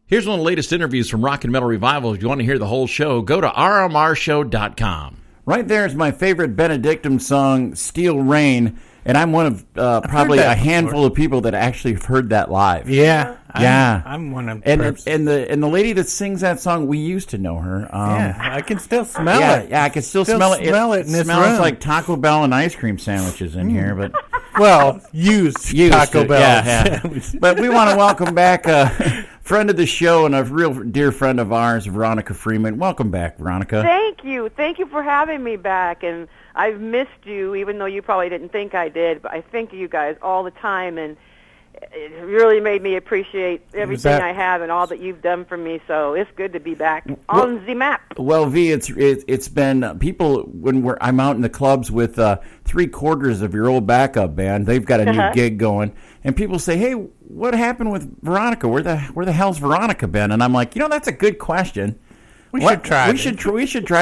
Here's one of the latest interviews from Rock and Metal Revival. If you want to hear the whole show, go to rmrshow.com. Right there is my favorite Benedictum song, Steel Rain, and I'm one of probably a handful of people that actually have heard that live. Yeah. Yeah. I'm one of and the lady that sings that song, we used to know her. I can still smell it. Yeah, I can still smell it. It smells like Taco Bell and ice cream sandwiches in here, but used Taco Bell. Yeah. But we want to welcome back a friend of the show and a real dear friend of ours, Veronica Freeman. Welcome back, Veronica. Thank you. Thank you for having me back. And I've missed you, even though you probably didn't think I did. But I think of you guys all the time, and it really made me appreciate everything I have and all that you've done for me. So it's good to be back on the map. Well, V, it's been people when I'm out in the clubs with 3/4 of your old backup band. They've got a new gig going, and people say, "Hey, what happened with Veronica? Where the hell's Veronica been?" And I'm like, that's a good question. We should try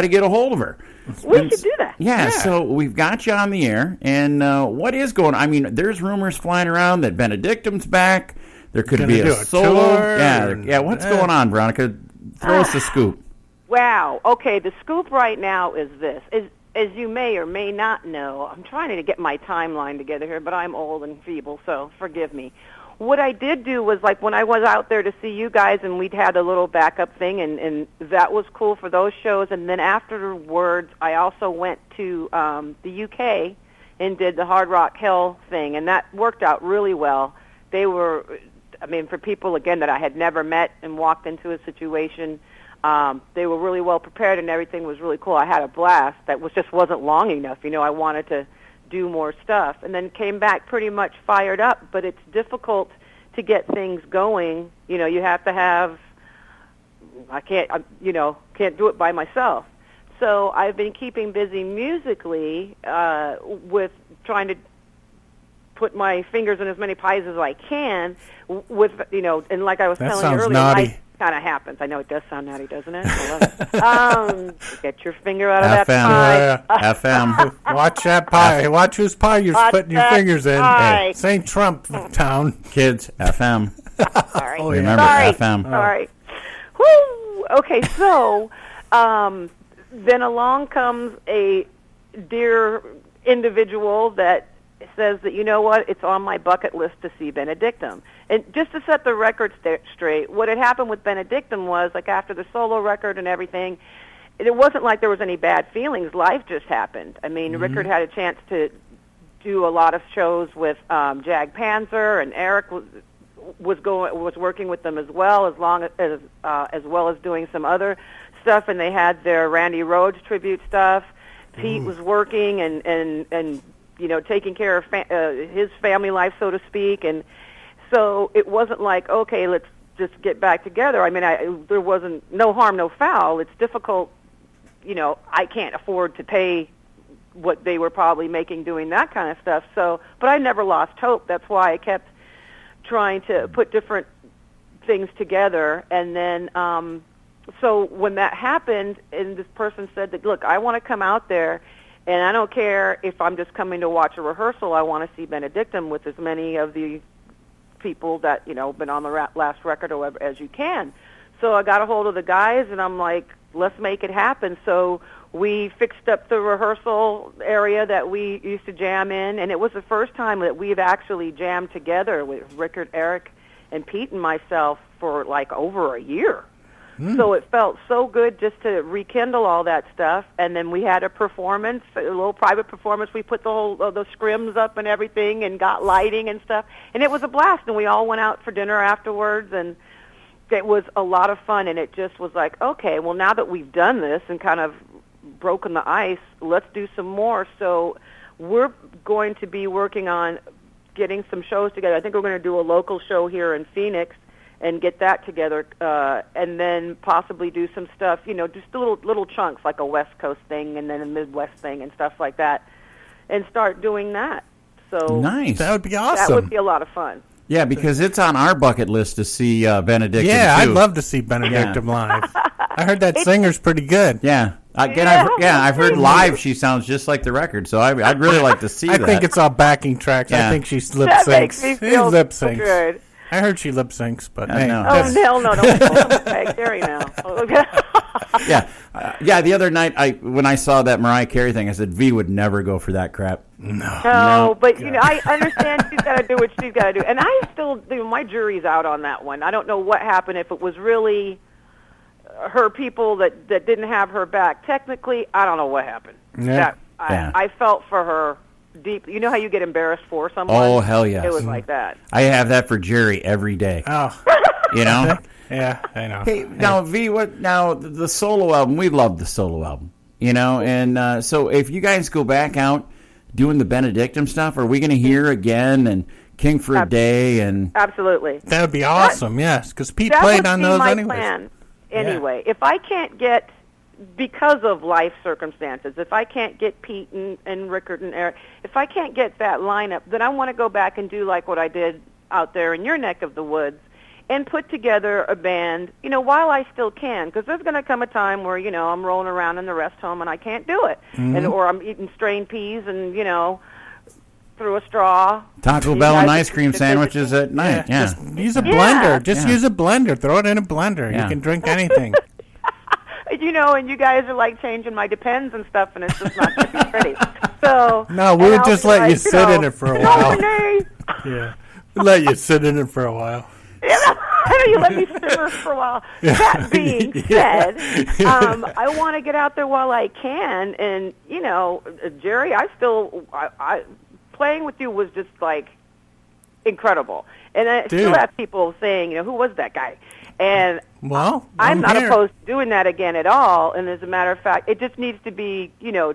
to get a hold of her. We should do that. Yeah, so we've got you on the air, and what is going on? I mean, there's rumors flying around that Benedictum's back. There could be a solo. Yeah. What's going on, Veronica? Throw us the scoop. Wow. Okay, the scoop right now is this. As you may or may not know, I'm trying to get my timeline together here, but I'm old and feeble, so forgive me. What I did do was, like, when I was out there to see you guys and we'd had a little backup thing, and that was cool for those shows. And then afterwards, I also went to the UK and did the Hard Rock Hell thing, and that worked out really well. They were, for people, again, that I had never met and walked into a situation, they were really well prepared and everything was really cool. I had a blast. That just wasn't long enough. I wanted to do more stuff, and then came back pretty much fired up, but it's difficult to get things going. You have to have, can't do it by myself. So I've been keeping busy musically with trying to put my fingers in as many pies as I can with, and like I was telling you earlier, life kind of happens. I know it does sound naughty, doesn't it? I love it. Get your finger out of that pie. FM. Watch that pie. Watch whose pie you're putting your fingers in. Hey, St. Trump town. Kids, FM. Sorry. Remember, FM. Sorry. Woo! Okay, so then along comes a dear individual that says that, it's on my bucket list to see Benedictum. And just to set the record straight, what had happened with Benedictum was, like, after the solo record and everything, it wasn't like there was any bad feelings. Life just happened. Rickard had a chance to do a lot of shows with Jag Panzer, and Eric was working with them as well as doing some other stuff, and they had their Randy Rhoads tribute stuff. Pete was working and taking care of his family life, so to speak, and so it wasn't like, okay, let's just get back together. There wasn't no harm, no foul. It's difficult, I can't afford to pay what they were probably making doing that kind of stuff. So, but I never lost hope. That's why I kept trying to put different things together, and then so when that happened, and this person said that, look, I want to come out there, and I don't care if I'm just coming to watch a rehearsal. I want to see Benedictum with as many of the people that, been on the last record or whatever as you can. So I got a hold of the guys, and I'm like, let's make it happen. So we fixed up the rehearsal area that we used to jam in, and it was the first time that we've actually jammed together with Rickard, Eric, and Pete and myself for like over a year. So it felt so good just to rekindle all that stuff. And then we had a performance, a little private performance. We put the scrims up and everything and got lighting and stuff. And it was a blast. And we all went out for dinner afterwards. And it was a lot of fun. And it just was like, okay, well, now that we've done this and kind of broken the ice, let's do some more. So we're going to be working on getting some shows together. I think we're going to do a local show here in Phoenix and get that together, and then possibly do some stuff, just little chunks, like a West Coast thing and then a Midwest thing and stuff like that, and start doing that. So nice. That would be awesome. That would be a lot of fun. Yeah, because it's on our bucket list to see Benedictum. Yeah, too. I'd love to see Benedictum live. I heard that singer's pretty good. Yeah. I've heard live she sounds just like the record, so I'd really like to see that. I think it's all backing tracks. Yeah. I think she lip syncs. That makes me feel lip so syncs. good. I heard she lip syncs, but I know. Oh, hell no, don't peg Gary now. Yeah. The other night, when I saw that Mariah Carey thing, I said V would never go for that crap. No, but I understand she's got to do what she's got to do, and I still, my jury's out on that one. I don't know what happened, if it was really her people that didn't have her back. Technically, I don't know what happened. Yeah. I felt for her deep. You know how you get embarrassed for someone? Oh, hell yes. It was like that. I have that for Jerry every day. Oh. You know? Yeah, I know. Hey, now, V, the solo album, we love the solo album, and so if you guys go back out doing the Benedictum stuff, are we going to hear again and King for a Day? And Absolutely. That would be awesome, yes, because Pete played on those anyways. Plan anyway. Yeah. If I can't get, because of life circumstances, if I can't get Pete and Rickard and Eric, if I can't get that lineup, then I want to go back and do like what I did out there in your neck of the woods and put together a band, while I still can, because there's going to come a time where, I'm rolling around in the rest home and I can't do it, or I'm eating strained peas and, through a straw. Taco Bell and ice cream sandwiches at night. Yeah. Just use a blender. Just use a blender. Throw it in a blender. Yeah. You can drink anything. And you guys are like changing my Depends and stuff, and it's just not going to be pretty. So no, we'll just let you sit in it for a while. Yeah, we'll let you sit in it for a while. I know you let me simmer for a while. That being said, I want to get out there while I can, and Jerry, I playing with you was just like incredible, and I still have people saying, who was that guy? And I'm not opposed to doing that again at all. And as a matter of fact, it just needs to be,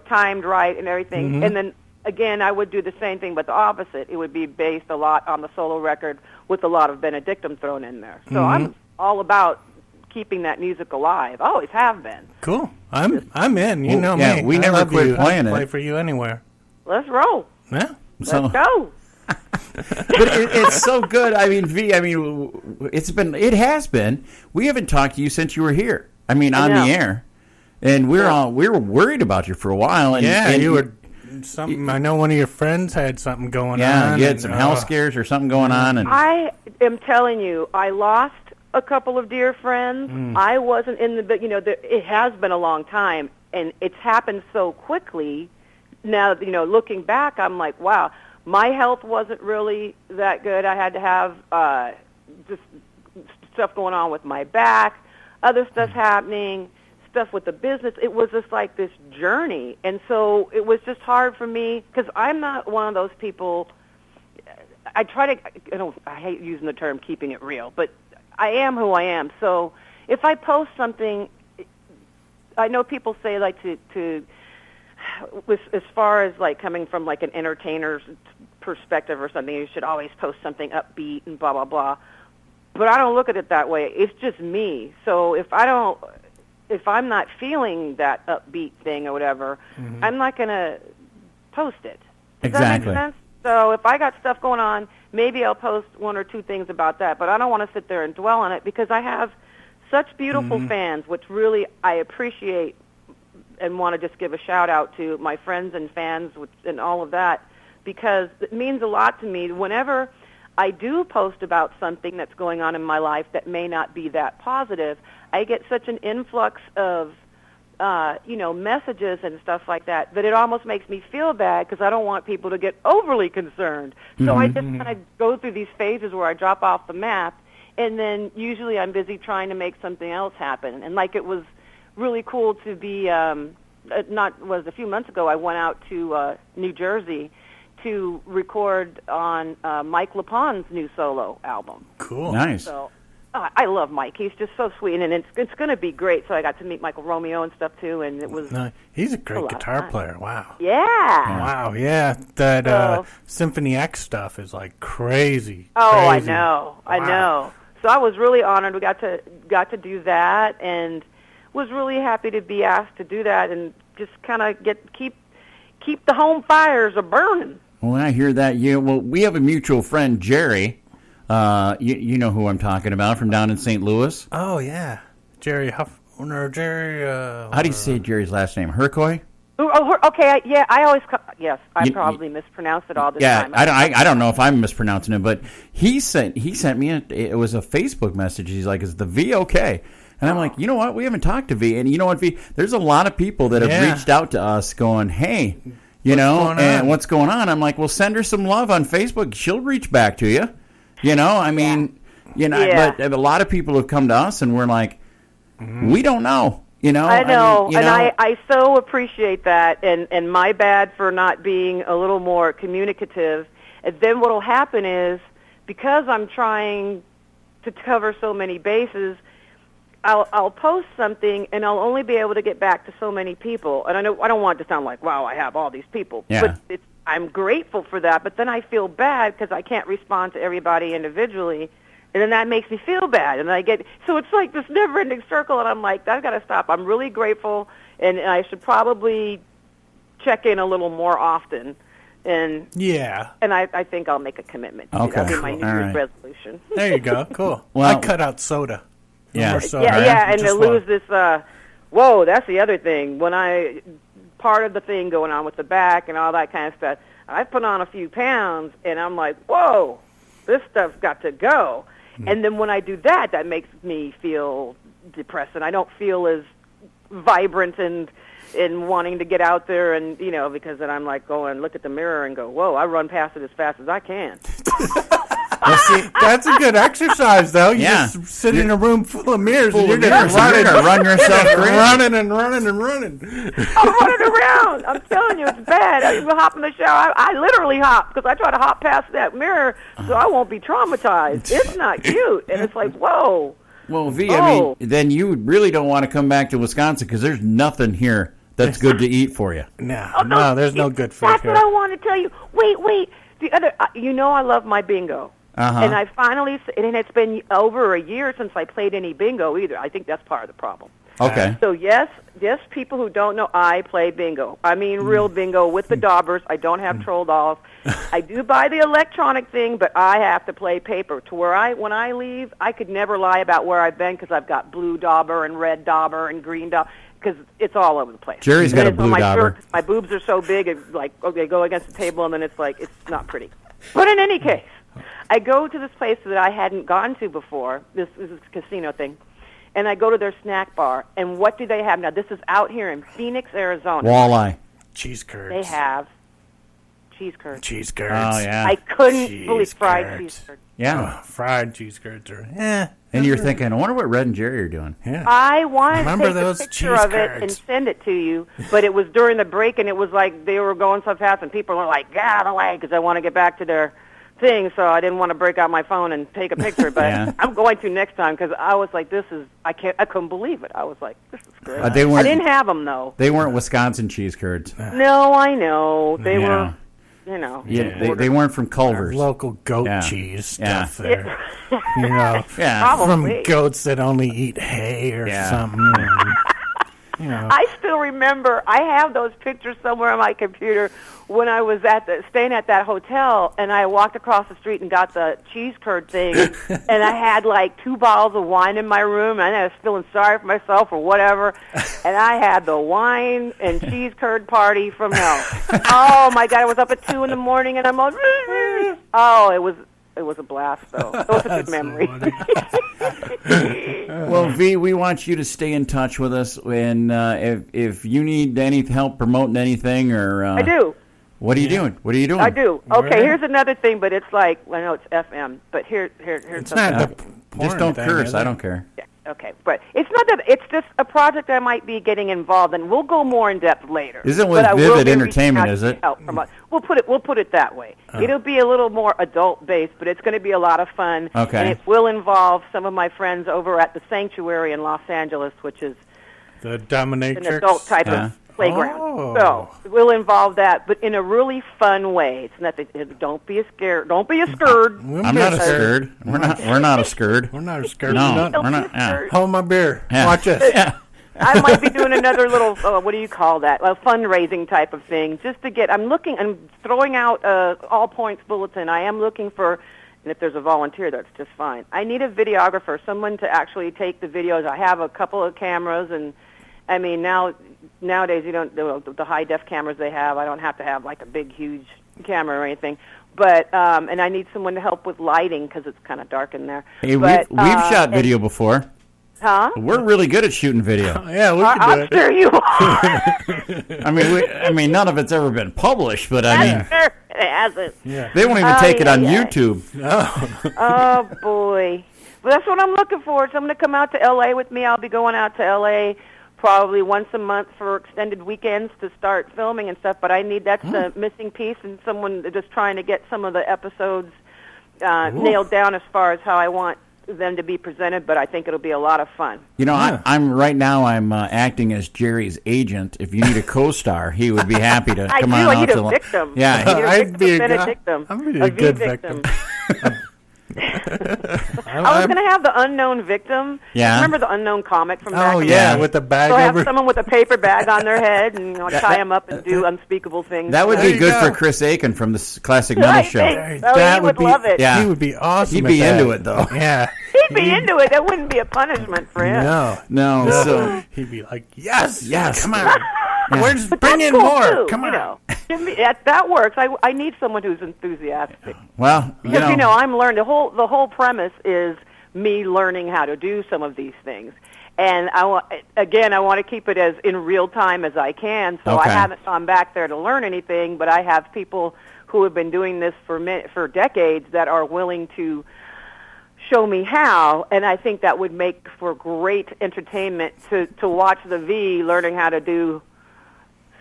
timed right and everything. Mm-hmm. And then again, I would do the same thing, but the opposite. It would be based a lot on the solo record with a lot of Benedictum thrown in there. So I'm all about keeping that music alive. I always have been. Cool. I'm in. You know me. We never quit playing it. Play for you anywhere. Let's roll. Yeah. Let's go. But it's so good. I mean, V, it has been. We haven't talked to you since you were here. On the air. And we were worried about you for a while. And you were something. I know one of your friends had something going on. Yeah, you had some health scares or something going on. And I am telling you, I lost a couple of dear friends. I wasn't in it has been a long time, and it's happened so quickly. Now, looking back, I'm like, wow, my health wasn't really that good. I had to have just stuff going on with my back, other stuff happening, stuff with the business. It was just like this journey. And so it was just hard for me, because I'm not one of those people. I try to, I hate using the term keeping it real, but I am who I am. So if I post something, I know people say like to as far as like coming from like an entertainer's perspective or something, you should always post something upbeat and blah, blah, blah. But I don't look at it that way. It's just me. So if I'm not feeling that upbeat thing or whatever, I'm not going to post it. Does that make sense? So if I got stuff going on, maybe I'll post one or two things about that. But I don't want to sit there and dwell on it, because I have such beautiful fans, which really I appreciate and want to just give a shout out to my friends and fans and all of that, because it means a lot to me. Whenever I do post about something that's going on in my life that may not be that positive, I get such an influx of messages and stuff like that it almost makes me feel bad, because I don't want people to get overly concerned. So I just kind of go through these phases where I drop off the map, and then usually I'm busy trying to make something else happen. And like it was really cool to be, a few months ago I went out to New Jersey to record on Mike LePon's new solo album. Cool. Nice. So I love Mike. He's just so sweet, and it's going to be great. So I got to meet Michael Romeo and stuff too, and it was he's a great guitar player. Wow. Yeah. Wow. Yeah. That Symphony X stuff is like crazy. Oh, crazy. I know. Wow. I know. So I was really honored. We got to do that, and was really happy to be asked to do that, and just kind of keep the home fires a burning. Well, I hear that. We have a mutual friend, Jerry. You know who I'm talking about, from down in St. Louis. Oh yeah, Jerry Huff. Or Jerry. How do you say Jerry's last name? Hercoy? Okay, I always yes, I probably mispronounce it all the time. I don't know if I'm mispronouncing it, but he sent me it was a Facebook message. He's like, "Is the V okay?" And I'm like, you know what? We haven't talked to V, and you know what, V? There's a lot of people that have reached out to us, going, "Hey, what's going on?" I'm like, "Well, send her some love on Facebook. She'll reach back to you." But a lot of people have come to us, and we're like, we don't know. I know, I so appreciate that, and my bad for not being a little more communicative. And then what will happen is, because I'm trying to cover so many bases, I'll post something, and I'll only be able to get back to so many people. And I don't want it to sound like, wow, I have all these people. Yeah. But I'm grateful for that, but then I feel bad because I can't respond to everybody individually. And then that makes me feel bad, and so it's like this never-ending circle, and I'm like, I've got to stop. I'm really grateful, and I should probably check in a little more often. And I think I'll make a commitment. Okay. That'll be my New Year's resolution. There you go. Cool. Well, I cut out soda. Yeah. And to lose this. Whoa, that's the other thing. Part of the thing going on with the back and all that kind of stuff, I put on a few pounds, and I'm like, whoa, this stuff's got to go. And then when I do that, that makes me feel depressed, and I don't feel as vibrant and wanting to get out there, and because then I'm like look at the mirror and go, whoa, I run past it as fast as I can. Well, see, that's a good exercise, though. You just sit in a room full of mirrors, and you're going to run yourself running and running and running. I'm running around. I'm telling you, it's bad. I even hop in the shower. I literally hop because I try to hop past that mirror so I won't be traumatized. It's not cute, and it's like, whoa. Well, V, I mean, then you really don't want to come back to Wisconsin because there's nothing here that's good to eat for you. No, there's no good food That's here. what I want to tell you. Wait. The other, I love my bingo. And I finally, and it's been over a year since I played any bingo either. I think that's part of the problem. Okay. So yes, people who don't know, I play bingo. I mean real bingo with the daubers. I don't have troll dolls. I do buy the electronic thing, but I have to play paper to where when I leave, I could never lie about where I've been because I've got blue dauber and red dauber and green dauber because it's all over the place. Jerry's got a blue dauber. My boobs are so big, it's like, okay, go against the table, and then it's like, it's not pretty. But in any case, I go to this place that I hadn't gone to before. This is a casino thing. And I go to their snack bar. And what do they have now? This is out here in Phoenix, Arizona. Walleye. Cheese curds. They have cheese curds. Cheese curds. Oh, yeah. I couldn't believe fried cheese curds. Yeah. Fried cheese curds are, And you're thinking, I wonder what Red and Jerry are doing. Yeah. I wanted to take those a picture of it and send it to you, but it was during the break, and it was like they were going so fast, and people were like, get out of the way, because I want to get back to their thing, so I didn't want to break out my phone and take a picture, but I'm going to next time, because I was like, I couldn't believe it. I was like, this is great. I didn't have them, though. They weren't Wisconsin cheese curds. No, I know. They were... They weren't from Culver's. Local goat cheese stuff there. From goats that only eat hay or something. I still remember, I have those pictures somewhere on my computer when I was staying at that hotel, and I walked across the street and got the cheese curd thing, and I had like 2 bottles of wine in my room, and I was feeling sorry for myself or whatever, and I had the wine and cheese curd party from hell. Oh my God, I was up at 2 in the morning, and I'm all, it was a blast, though. It was a good memory. Well, V, we want you to stay in touch with us, and if you need any help promoting anything, or I do. What are you doing? What are you doing? I do. Okay, here's another thing, but it's like, I know it's FM, but here's it's something. Not the just don't thing, curse. I don't care. Yeah, okay, but it's not that. It's just a project I might be getting involved in. We'll go more in depth later. Isn't with Vivid Entertainment, is it? We'll put it that way. It'll be a little more adult based, but it's going to be a lot of fun. Okay. And it will involve some of my friends over at the Sanctuary in Los Angeles, which is the dominatrix, an adult type of playground. So we'll involve that, but in a really fun way. It's nothing. Don't be scared. Don't be a scared. I'm not a scared. We're not a scared. We're not a scared. No, we're not. Hold my beer. Yeah. Watch us. Yeah. I might be doing another little, what do you call that? A fundraising type of thing, just to get. I'm throwing out all points bulletin. I am looking for. And if there's a volunteer, that's just fine. I need a videographer, someone to actually take the videos. I have a couple of cameras, and I mean, now nowadays you don't the high def cameras they have. I don't have to have like a big huge camera or anything. But and I need someone to help with lighting because it's kind of dark in there. Hey, but, we've shot video before. Huh? We're really good at shooting video. Yeah, we can do I'm it. sure you are. I mean, none of it's ever been published, but I mean, Sure it hasn't. Yeah. they won't even take it on YouTube. Oh boy. Well, that's what I'm looking forward to. I'm going to come out to L.A. with me. I'll be going out to L.A. probably once a month for extended weekends to start filming and stuff. But I need that's the missing piece, and someone just trying to get some of the episodes nailed down as far as how I want them to be presented. But I think it'll be a lot of fun. You know, I'm right now. I'm acting as Jerry's agent. If you need a co-star, he would be happy to come on out. I need to a victim. Yeah, I'd be a victim. I'm really a good victim. I was going to have the unknown victim. Yeah. Remember the unknown comic from back Oh in yeah, the day? with the bag So I over. have someone with a paper bag on their head and tie them up and do unspeakable things. that would There be you good go. for Chris Aiken from the Classic Metal I Show. think so. That He would be, love it. Yeah. He would be awesome. He'd at be that. into it though. Yeah. He'd be into it. That wouldn't be a punishment for him. No, so He'd be like, yes, Yes. come on. Where's But bring that's in cool more? too, Come on. You know. That works. I need someone who's enthusiastic. well, Because I'm learning the whole premise is me learning how to do some of these things, and I want to keep it as in real time as I can. So Okay. I haven't gone back there to learn anything, but I have people who have been doing this for decades that are willing to show me how, and I think that would make for great entertainment to watch the V learning how to do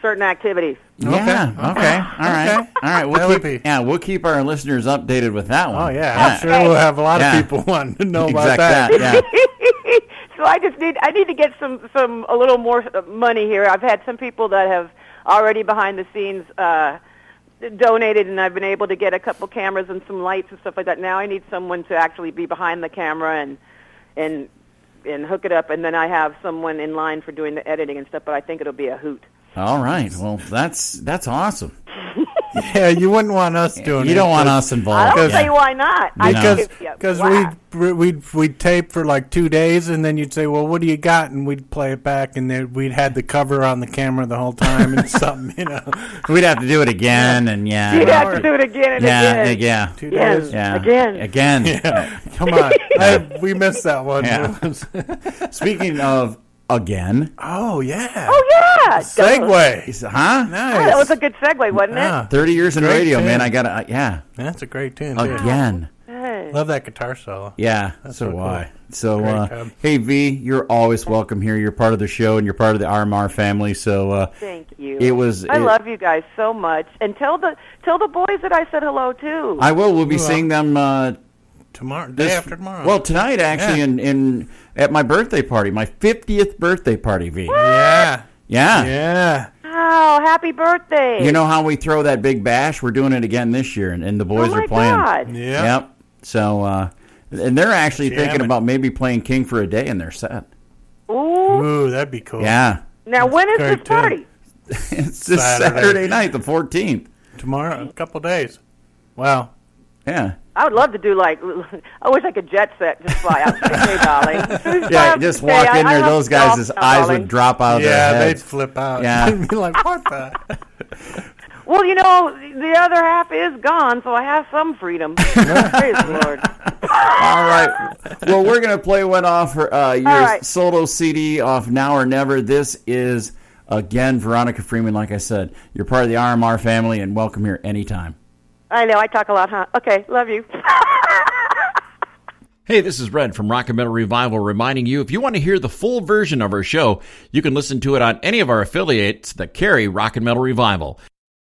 certain activities. yeah, okay, all right. That would be- We'll keep our listeners updated with that one. Oh yeah, I'm sure we'll have a lot of people wanting to know about that. Yeah. So I need to get a little more money here. I've had some people that have already behind the scenes donated, and I've been able to get a couple cameras and some lights and stuff like that. Now I need someone to actually be behind the camera and hook it up, and then I have someone in line for doing the editing and stuff. But I think it'll be a hoot. All right. Well, that's awesome. Yeah, you wouldn't want us doing it. You don't want us I involved. don't say why not. Because we'd tape for like 2 days, and then you'd say, well, what do you got? And we'd play it back, and then we'd had the cover on the camera the whole time and something, We'd have to do it again, and yeah. You'd have to do it again and again. Yeah. 2 Yes. days. Yeah. Again. Yeah. Come on. We missed that one. Yeah. Speaking of again, Oh, yeah. Oh yeah. Segue. huh? Oh, that was a good segue, wasn't it? Yeah. 30 years in Great radio, tune. man. I gotta, That's a great tune, too. again. Hey. Love that guitar solo. Yeah, That's so so cool. why? So, Great job. hey, V, you're always welcome here. You're part of the show, and you're part of the RMR family. So, Thank you. I I love you guys so much, and tell the boys that I said hello too. I will. We'll be Ooh, seeing them Tomorrow, day after tomorrow. Well, tonight actually, in at my birthday party, my 50th birthday party. V. yeah. Yeah. Yeah. Oh, happy birthday! You know how we throw that big bash? We're doing it again this year, and the boys oh my are playing. God. Yeah. Yep. So, and they're actually thinking Jamming. about maybe playing King for a Day in their set. Ooh. Ooh, that'd be cool. Yeah. Now when is Great this party? It's this Saturday. Saturday night, the 14th. Tomorrow, a couple days. Wow. Yeah. I would love to do I wish I could jet set, just fly out. And say, hey, darling. Yeah, just walk in there. Those guys' eyes darling. would drop out of their Yeah, they'd heads. flip out. Yeah. They'd be like, what the? Well, the other half is gone, so I have some freedom. Praise the Lord. All right. Well, we're going to play one off your right. solo CD off Now or Never. This is, again, Veronica Freeman. Like I said, you're part of the RMR family, and welcome here anytime. I know, I talk a lot, huh? Okay, love you. Hey, this is Red from Rock and Metal Revival reminding you, if you want to hear the full version of our show, you can listen to it on any of our affiliates that carry Rock and Metal Revival.